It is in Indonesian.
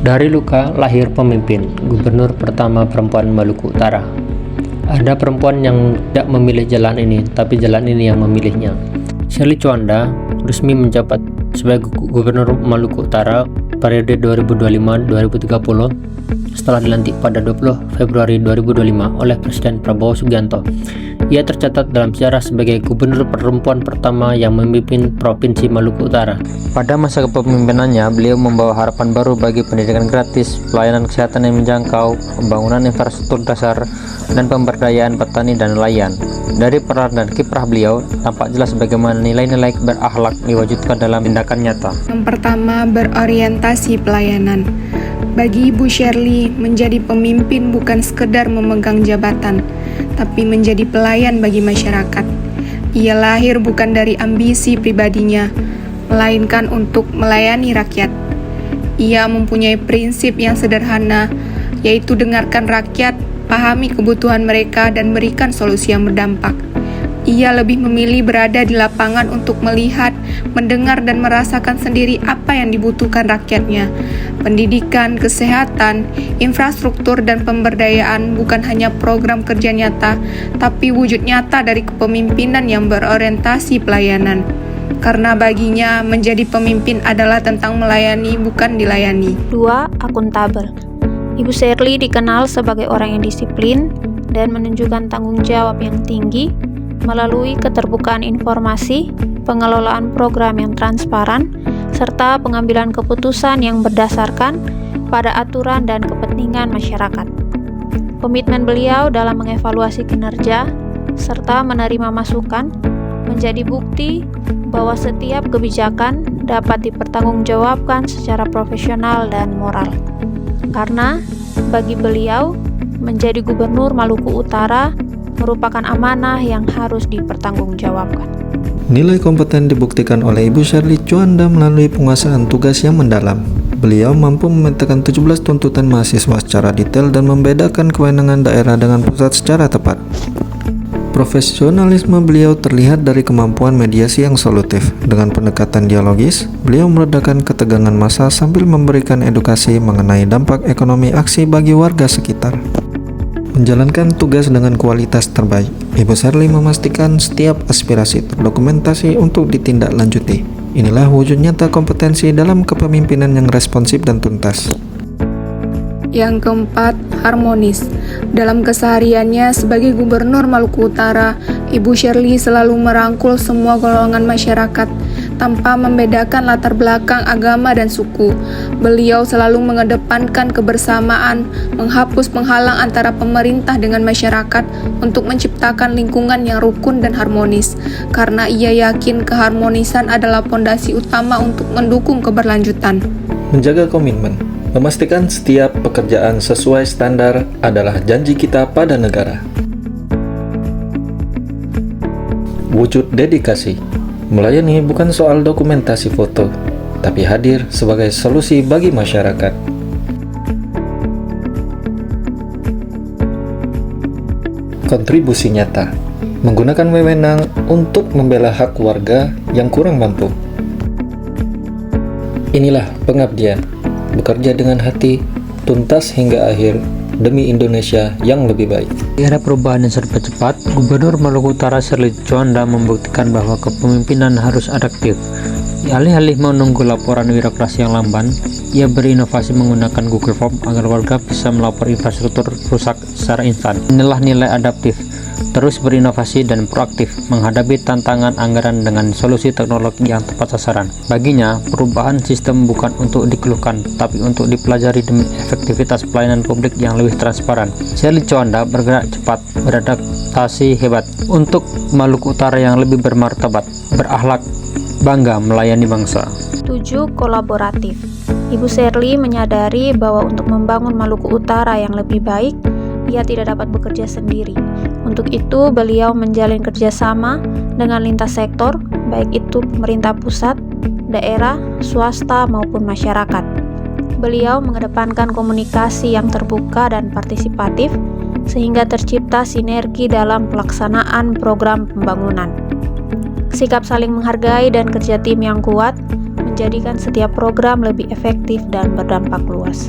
Dari luka lahir pemimpin, gubernur pertama perempuan Maluku Utara. Ada perempuan yang tidak memilih jalan ini, tapi jalan ini yang memilihnya. Shirley Tjuanda resmi menjabat sebagai gubernur Maluku Utara periode 2025-2030 setelah dilantik pada 20 Februari 2025 oleh Presiden Prabowo Subianto. Ia tercatat dalam sejarah sebagai gubernur perempuan pertama yang memimpin Provinsi Maluku Utara. Pada masa kepemimpinannya, beliau membawa harapan baru bagi pendidikan gratis, pelayanan kesehatan yang menjangkau, pembangunan infrastruktur dasar, dan pemberdayaan petani dan nelayan. Dari peran dan kiprah beliau, tampak jelas bagaimana nilai-nilai berakhlak diwujudkan dalam tindakan nyata. Yang pertama, berorientasi pelayanan. Bagi Ibu Shirley, menjadi pemimpin bukan sekedar memegang jabatan, tapi menjadi pelayan bagi masyarakat. Ia lahir bukan dari ambisi pribadinya, melainkan untuk melayani rakyat. Ia mempunyai prinsip yang sederhana, yaitu dengarkan rakyat, pahami kebutuhan mereka, dan berikan solusi yang berdampak. Ia lebih memilih berada di lapangan untuk melihat, mendengar, dan merasakan sendiri apa yang dibutuhkan rakyatnya. Pendidikan, kesehatan, infrastruktur, dan pemberdayaan bukan hanya program kerja nyata, tapi wujud nyata dari kepemimpinan yang berorientasi pelayanan. Karena baginya, menjadi pemimpin adalah tentang melayani, bukan dilayani. 2. Akuntabel. Ibu Shirley dikenal sebagai orang yang disiplin dan menunjukkan tanggung jawab yang tinggi melalui keterbukaan informasi, pengelolaan program yang transparan, serta pengambilan keputusan yang berdasarkan pada aturan dan kepentingan masyarakat. Komitmen beliau dalam mengevaluasi kinerja serta menerima masukan menjadi bukti bahwa setiap kebijakan dapat dipertanggungjawabkan secara profesional dan moral. Karena bagi beliau, menjadi gubernur Maluku Utara merupakan amanah yang harus dipertanggungjawabkan. Nilai kompeten dibuktikan oleh Ibu Shirley Tjuanda melalui penguasaan tugas yang mendalam. Beliau mampu memetakan 17 tuntutan mahasiswa secara detail dan membedakan kewenangan daerah dengan pusat secara tepat. Profesionalisme beliau terlihat dari kemampuan mediasi yang solutif. Dengan pendekatan dialogis, beliau meredakan ketegangan massa sambil memberikan edukasi mengenai dampak ekonomi aksi bagi warga sekitar. Menjalankan tugas dengan kualitas terbaik, Ibu Shirley memastikan setiap aspirasi terdokumentasi untuk ditindaklanjuti. Inilah wujud nyata kompetensi dalam kepemimpinan yang responsif dan tuntas. Yang keempat, harmonis. Dalam kesehariannya sebagai gubernur Maluku Utara, Ibu Shirley selalu merangkul semua golongan masyarakat tanpa membedakan latar belakang agama dan suku. Beliau selalu mengedepankan kebersamaan, menghapus penghalang antara pemerintah dengan masyarakat untuk menciptakan lingkungan yang rukun dan harmonis. Karena ia yakin keharmonisan adalah fondasi utama untuk mendukung keberlanjutan. Menjaga komitmen. Memastikan setiap pekerjaan sesuai standar adalah janji kita pada negara. Wujud dedikasi. Melayani bukan soal dokumentasi foto, tapi hadir sebagai solusi bagi masyarakat. Kontribusi nyata. Menggunakan wewenang untuk membela hak warga yang kurang mampu. Inilah pengabdian. Bekerja dengan hati, tuntas hingga akhir, demi Indonesia yang lebih baik. Di era perubahan yang serba cepat, Gubernur Maluku Utara Shirley Tjuanda membuktikan bahwa kepemimpinan harus adaptif. Alih-alih menunggu laporan birokrasi yang lamban, ia berinovasi menggunakan Google Form agar warga bisa melapor infrastruktur rusak secara instan. Inilah nilai adaptif. Terus berinovasi dan proaktif menghadapi tantangan anggaran dengan solusi teknologi yang tepat sasaran. Baginya, perubahan sistem bukan untuk dikeluhkan, tapi untuk dipelajari demi efektivitas pelayanan publik yang lebih transparan. Shirley Tjuanda bergerak cepat, beradaptasi hebat untuk Maluku Utara yang lebih bermartabat, berakhlak, bangga melayani bangsa. 7. Kolaboratif. Ibu Shirley menyadari bahwa untuk membangun Maluku Utara yang lebih baik, ia tidak dapat bekerja sendiri. Untuk itu, beliau menjalin kerjasama dengan lintas sektor, baik itu pemerintah pusat, daerah, swasta, maupun masyarakat. Beliau mengedepankan komunikasi yang terbuka dan partisipatif, sehingga tercipta sinergi dalam pelaksanaan program pembangunan. Sikap saling menghargai dan kerja tim yang kuat menjadikan setiap program lebih efektif dan berdampak luas.